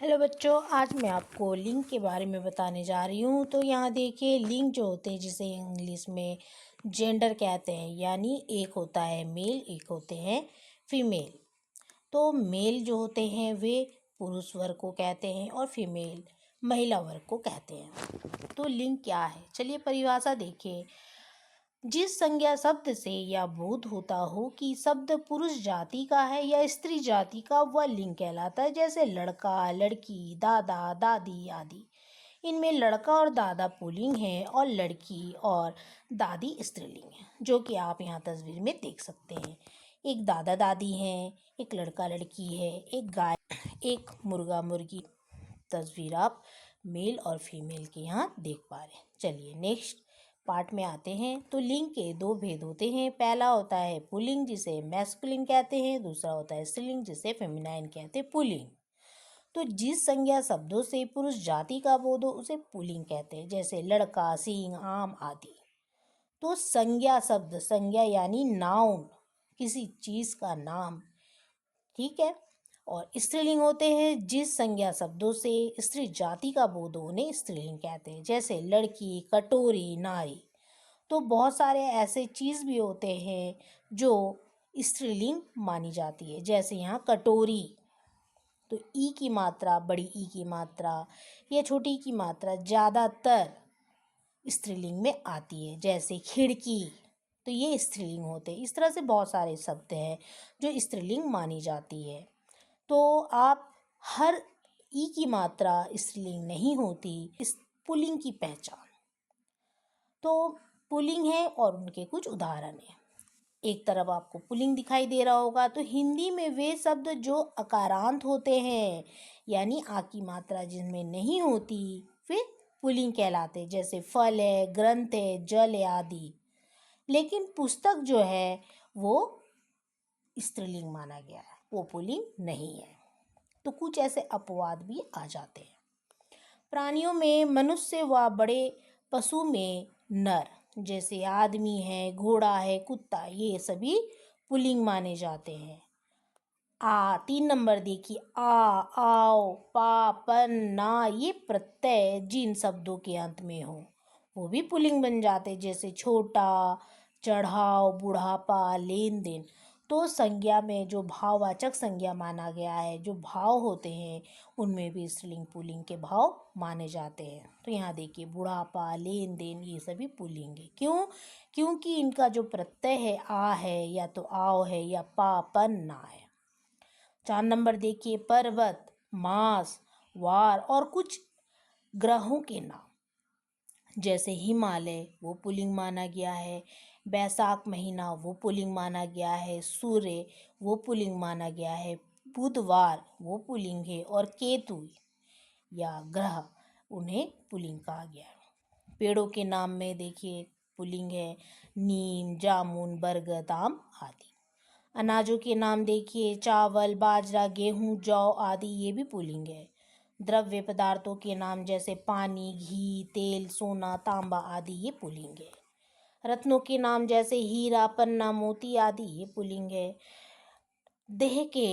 Hello बच्चों, आज मैं आपको लिंग के बारे में बताने जा रही हूँ। तो यहाँ देखिए, लिंग जो होते हैं जिसे इंग्लिश में जेंडर कहते हैं, यानी एक होता है मेल, एक होते हैं फीमेल। तो मेल जो होते हैं वे पुरुष वर्ग को कहते हैं और फीमेल महिला वर्ग को कहते हैं। तो लिंग क्या है, चलिए परिभाषा देखिए। जिस संज्ञा शब्द से यह बोध होता हो कि शब्द पुरुष जाति का है या स्त्री जाति का, वह लिंग कहलाता है। जैसे लड़का, लड़की, दादा, दादी आदि। इनमें लड़का और दादा पुल्लिंग है और लड़की और दादी स्त्रीलिंग है, जो कि आप यहाँ तस्वीर में देख सकते हैं। एक दादा दादी हैं, एक लड़का लड़की है, एक गाय, एक मुर्गा मुर्गी। तस्वीर आप मेल और फीमेल के यहाँ देख पा रहे हैं। चलिए नेक्स्ट पार्ट में आते हैं। तो लिंग के दो भेद होते हैं। पहला होता है पुल्लिंग, जिसे मैस्कुलिन कहते हैं। दूसरा होता है स्त्रीलिंग, जिसे फेमिनाइन कहते हैं, पुल्लिंग। तो जिस संज्ञा शब्दों से पुरुष जाति का बोध हो उसे पुल्लिंग कहते हैं, जैसे लड़का, सिंह, आम आदि। तो संज्ञा शब्द, संज्ञा यानी नाउन, किसी चीज का नाम, ठीक है। और स्त्रीलिंग होते हैं जिस संज्ञा शब्दों से स्त्री जाति का बोध हो उन्हें स्त्रीलिंग कहते हैं, जैसे लड़की, कटोरी, नारी। तो बहुत सारे ऐसे चीज़ भी होते हैं जो स्त्रीलिंग मानी जाती है, जैसे यहाँ कटोरी। तो ई की मात्रा, बड़ी ई की मात्रा या छोटी ई की मात्रा ज़्यादातर स्त्रीलिंग में आती है, जैसे खिड़की। तो ये स्त्रीलिंग होते हैं। इस तरह से बहुत सारे शब्द हैं जो स्त्रीलिंग मानी जाती है। तो आप हर ई की मात्रा स्त्रीलिंग नहीं होती, इस पुल्लिंग की पहचान। तो पुल्लिंग है और उनके कुछ उदाहरण हैं। एक तरफ आपको पुल्लिंग दिखाई दे रहा होगा। तो हिंदी में वे शब्द जो अकारांत होते हैं, यानी आ की मात्रा जिनमें नहीं होती, वे पुल्लिंग कहलाते, जैसे फल है, ग्रंथ है, जल है आदि। लेकिन पुस्तक जो है वो स्त्रीलिंग माना गया है, वो पुल्लिंग नहीं है। तो कुछ ऐसे अपवाद भी आ जाते हैं। प्राणियों में मनुष्य व बड़े पशु में नर, जैसे आदमी है, घोड़ा है, कुत्ता, ये सभी पुल्लिंग माने जाते हैं। 3 नंबर देखिए, आओ, पा, पन, ना, ये प्रत्यय जिन शब्दों के अंत में हो वो भी पुल्लिंग बन जाते, जैसे छोटा, चढ़ाओ, बुढ़ापा, लेन देन। तो संज्ञा में जो भाववाचक संज्ञा माना गया है, जो भाव होते हैं, उनमें भी स्त्रीलिंग पुल्लिंग के भाव माने जाते हैं। तो यहाँ देखिए, बुढ़ापा, लेन देन, ये सभी पुल्लिंग है। क्यों? क्योंकि इनका जो प्रत्यय है आ है, या तो आओ है, या पापन ना है। 4 नंबर देखिए, पर्वत, मास, वार और कुछ ग्रहों के नाम, जैसे हिमालय, वो पुल्लिंग माना गया है। बैसाख महीना, वो पुल्लिंग माना गया है। सूर्य, वो पुल्लिंग माना गया है। बुधवार, वो पुल्लिंग है। और केतु या ग्रह, उन्हें पुल्लिंग कहा गया है। पेड़ों के नाम में देखिए पुल्लिंग है, नीम, जामुन, बरगद, आम आदि। अनाजों के नाम देखिए, चावल, बाजरा, गेहूं, जौ आदि, ये भी पुल्लिंग है। द्रव्य पदार्थों के नाम, जैसे पानी, घी, तेल, सोना, तांबा आदि, ये पुल्लिंग है। रत्नों के नाम, जैसे हीरा, पन्ना, मोती आदि, ये पुल्लिंग है। देह के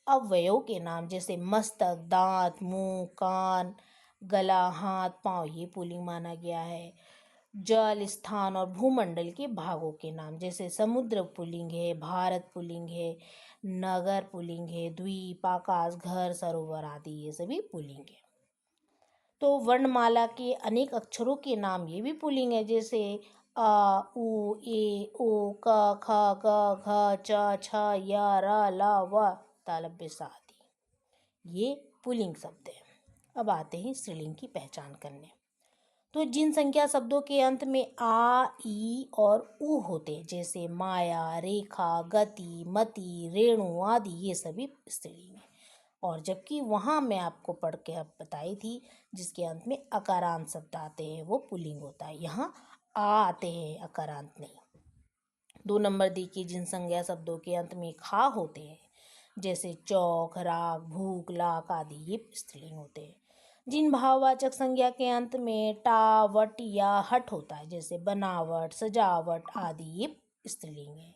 अवयवों के नाम, जैसे मस्तक, दांत, मुंह, कान, गला, हाथ, पांव, ये पुल्लिंग माना गया है। जल, स्थान और भूमंडल के भागों के नाम, जैसे समुद्र पुल्लिंग है, भारत पुल्लिंग है, नगर पुल्लिंग है, द्वीप, आकाश, घर, सरोवर आदि, ये सभी पुल्लिंग है। तो वर्णमाला के अनेक अक्षरों के नाम, ये भी पुल्लिंग है, जैसे आ, उ, ए, ओ, क, ख, ग, घ, च, छ, य, र, ल, व, तालव्य स आदि, ये पुल्लिंग शब्द है। अब आते हैं स्त्रीलिंग की पहचान करने। तो जिन संख्या शब्दों के अंत में आ, ई और उ होते, जैसे माया, रेखा, गति, मति, रेणु आदि, ये सभी स्त्रीलिंग है। और जबकि वहाँ मैं आपको पढ़ के अब बताई थी, जिसके अंत में अकारांत शब्द आते हैं वो पुल्लिंग होता है। यहाँ आ आते हैं, अकारांत नहीं। 2 नंबर देखिए, जिन संज्ञा शब्दों के अंत में खा होते हैं, जैसे चौक, राग, भूख, लाख आदि, ये स्त्रीलिंग होते हैं। जिन भाववाचक संज्ञा के अंत में टा, वट या हट होता है, जैसे बनावट, सजावट आदि, ये स्त्रीलिंग है।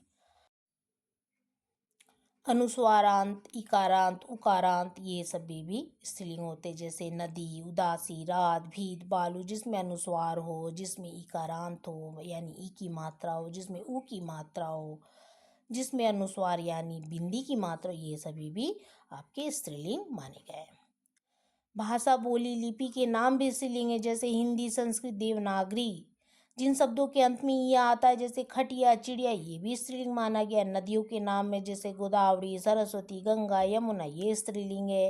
अनुस्वारांत, इकारांत, उकारांत ये सभी भी स्त्रीलिंग होते, जैसे नदी, उदासी, रात, भीत, बालू, जिसमें अनुस्वार हो, जिसमें इकारांत हो यानी ई की मात्रा हो, जिसमें ऊ की मात्रा हो, जिसमें अनुस्वार यानी बिंदी की मात्रा, ये सभी भी आपके स्त्रीलिंग माने गए। भाषा, बोली, लिपि के नाम भी स्त्रीलिंग है, जैसे हिंदी, संस्कृत, देवनागरी। जिन शब्दों के अंत में यह आता है, जैसे खटिया, चिड़िया, ये भी स्त्रीलिंग माना गया। नदियों के नाम में जैसे गोदावरी, सरस्वती, गंगा, यमुना, ये स्त्रीलिंग है।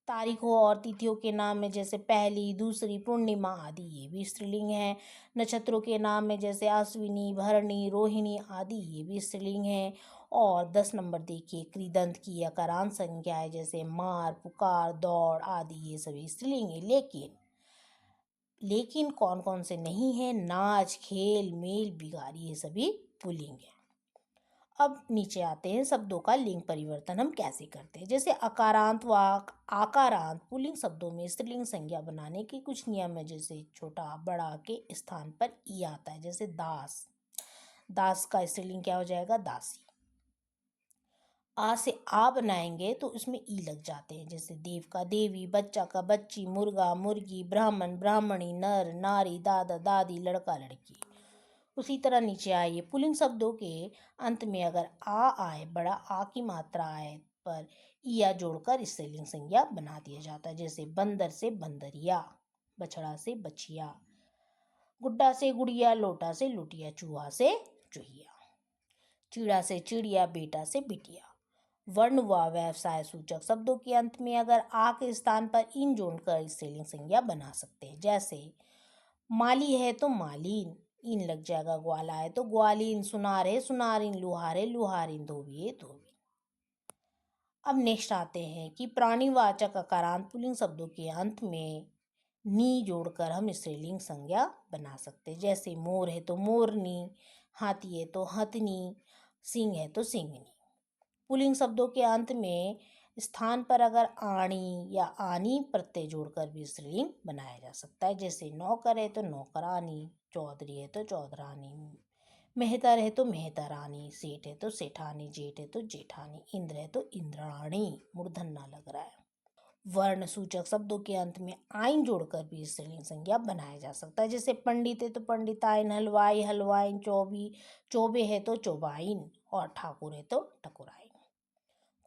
तारीखों और तिथियों के नाम में जैसे पहली, दूसरी, पूर्णिमा आदि, ये भी स्त्रीलिंग है। नक्षत्रों के नाम में जैसे अश्विनी, भरणी, रोहिणी आदि, ये भी स्त्रीलिंग है। और 10 नंबर देखिए, कृदंत की अकारांत संख्या है, जैसे मार, पुकार, दौड़ आदि, ये सभी स्त्रीलिंग है। लेकिन कौन कौन से नहीं है? नाच, खेल, मेल, बिगाड़ी, ये सभी पुल्लिंग है। अब नीचे आते हैं, शब्दों का लिंग परिवर्तन हम कैसे करते हैं। जैसे अकारांत व आकारांत पुल्लिंग शब्दों में स्त्रीलिंग संज्ञा बनाने के कुछ नियम है, जैसे छोटा बड़ा के स्थान पर ई आता है, जैसे दास। दास का स्त्रीलिंग क्या हो जाएगा? दासी। आ से आ बनाएंगे तो उसमें ई लग जाते हैं, जैसे देव का देवी, बच्चा का बच्ची, मुर्गा मुर्गी, ब्राह्मण ब्राह्मणी, नर नारी, दादा दादी, लड़का लड़की। उसी तरह नीचे आइए, पुल्लिंग शब्दों के अंत में अगर आ आए, बड़ा आ की मात्रा आए पर इया जोड़कर स्त्रीलिंग संज्ञा बना दिया जाता है, जैसे बंदर से बंदरिया, बछड़ा से बछिया, गुड्डा से गुड़िया, लोटा से लुटिया, चूहा से चूहिया, चिड़ा से चिड़िया, बेटा से बिटिया। वर्ण व व्यवसाय सूचक शब्दों के अंत में अगर आ के स्थान पर इन जोड़कर स्त्रीलिंग संज्ञा बना सकते हैं, जैसे माली है तो मालीन, इन लग जाएगा। ग्वाला है तो ग्वालीन, सुनार है सुनारिन, लुहार है लुहारिन, धोबी है धोबी। अब नेक्स्ट आते हैं कि प्राणीवाचक अकारांत पुल्लिंग शब्दों के अंत में नी जोड़कर हम स्त्रीलिंग संज्ञा बना सकते हैं, जैसे मोर है तो मोरनी, हाथी है तो हथनी, सिंह है तो सिंगनी। पुल्लिंग शब्दों के अंत में स्थान पर अगर आणी या आनी प्रत्यय जोड़कर भी स्त्रीलिंग बनाया जा सकता है, जैसे नौकर है तो नौकरानी, चौधरी है तो चौधरानी, मेहतर है तो मेहतरानी, सेठ है तो सेठानी, जेठ है तो जेठानी, इंद्र है तो इंद्राणी। मूर्धन्य लग रहा है। वर्ण सूचक शब्दों के अंत में आइन जोड़कर भी स्त्रीलिंग संज्ञा बनाया जा सकता है, जैसे पंडित है तो पंडिताइन, हलवाई हलवाइन, चौबे है तो चौबाइन, और ठाकुर है तो ठकुराइन।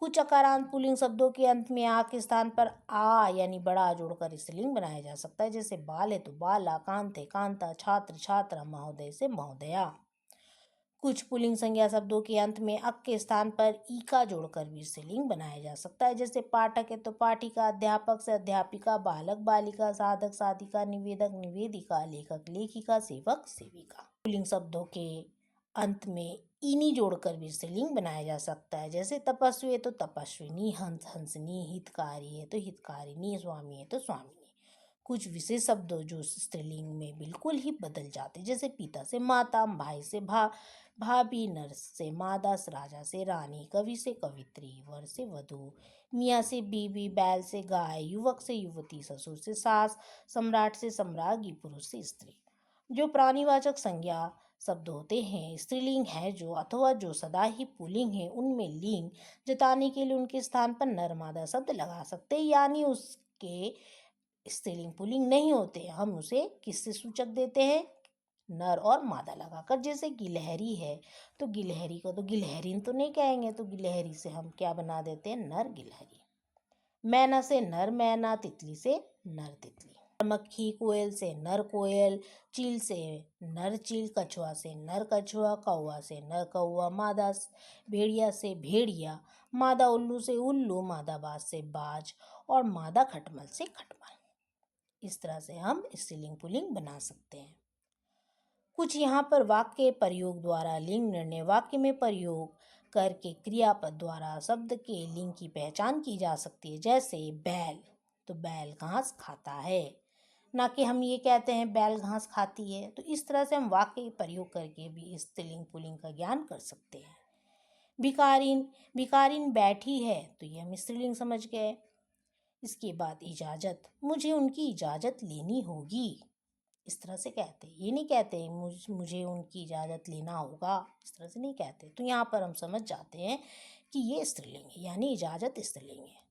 कुछ अकारांत पुल्लिंग शब्दों के अंत में आ के स्थान पर आ यानी बड़ा जोड़कर स्त्रीलिंग बनाया जा सकता है, जैसे बाल है तो बाला, कांत है कांता, छात्र छात्रा, महोदय से महोदया। कुछ पुल्लिंग संज्ञा शब्दों के अंत में अक के स्थान पर ई का जोड़कर भी स्त्रीलिंग बनाया जा सकता है, जैसे पाठक है तो पाठिका, अध्यापक से अध्यापिका, बालक बालिका, साधक साधिका, निवेदक निवेदिका, लेखक लेखिका, सेवक सेविका। पुल्लिंग शब्दों के अंत में इनी जोड़कर भी स्त्रीलिंग बनाया जा सकता है, जैसे तपस्वी है तो तपस्विनी, हंस हंसनी, हितकारी है तो हितकारिणी, स्वामी है तो स्वामिनी। कुछ विशेष शब्द जो स्त्रीलिंग में बिल्कुल ही बदल जाते, जैसे पिता से माता, भाई से भाभी, नर से मादा, राजा से रानी, कवि से कवित्री, वर से वधू, मियाँ से बीवी, बैल से गाय, युवक से युवती, ससुर से सास, सम्राट से सम्राज्ञी, पुरुष से स्त्री। जो प्राणीवाचक संज्ञा शब्द होते हैं स्त्रीलिंग है जो, अथवा जो सदा ही पुल्लिंग है, उनमें लिंग जताने के लिए उनके स्थान पर नर मादा शब्द लगा सकते हैं, यानी उसके स्त्रीलिंग पुल्लिंग नहीं होते, हम उसे किससे सूचक देते हैं? नर और मादा लगाकर। जैसे गिलहरी है तो गिलहरी को तो गिलहरीन तो नहीं कहेंगे, तो गिलहरी से हम क्या बना देते हैं? नर गिलहरी। मैना से नर मैना, तितली से नर तितली, मक्खी, कोयल से नर कोयल, चील से नर चील, कछुआ से नर कछुआ, कौवा से नर कौवा, मादा भेड़िया से भेड़िया, मादा उल्लू से उल्लू, मादा बाज से बाज, और मादा खटमल से खटमल। इस तरह से हम स्त्रीलिंग पुल्लिंग बना सकते हैं। कुछ यहाँ पर वाक्य प्रयोग द्वारा लिंग निर्णय, वाक्य में प्रयोग करके क्रियापद द्वारा शब्द के लिंग की पहचान की जा सकती है, जैसे बैल, तो बैल घास खाता है, ना कि हम ये कहते हैं बैल घास खाती है। तो इस तरह से हम वाक्य प्रयोग करके भी स्त्रीलिंग पुल्लिंग का ज्ञान कर सकते हैं। भिकारिन, भिकारिन बैठी है, तो ये हम स्त्रीलिंग समझ गए। इसके बाद इजाज़त, मुझे उनकी इजाज़त लेनी होगी, इस तरह से कहते हैं। ये नहीं कहते मुझे उनकी इजाज़त लेना होगा, इस तरह से नहीं कहते। तो यहाँ पर हम समझ जाते हैं कि ये स्त्रीलिंग है, यानी इजाज़त स्त्रीलिंग है।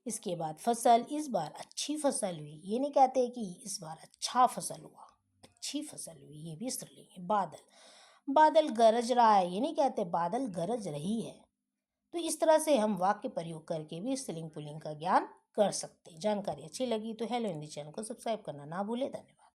इसके बाद फसल, इस बार अच्छी फसल हुई, ये नहीं कहते कि इस बार अच्छा फसल हुआ, अच्छी फसल हुई, ये भी स्त्रीलिंग है। बादल, बादल गरज रहा है, ये नहीं कहते बादल गरज रही है। तो इस तरह से हम वाक्य प्रयोग करके भी स्त्रीलिंग पुल्लिंग का ज्ञान कर सकते हैं। जानकारी अच्छी लगी तो हेलो हिंदी चैनल को सब्सक्राइब करना ना भूले। धन्यवाद।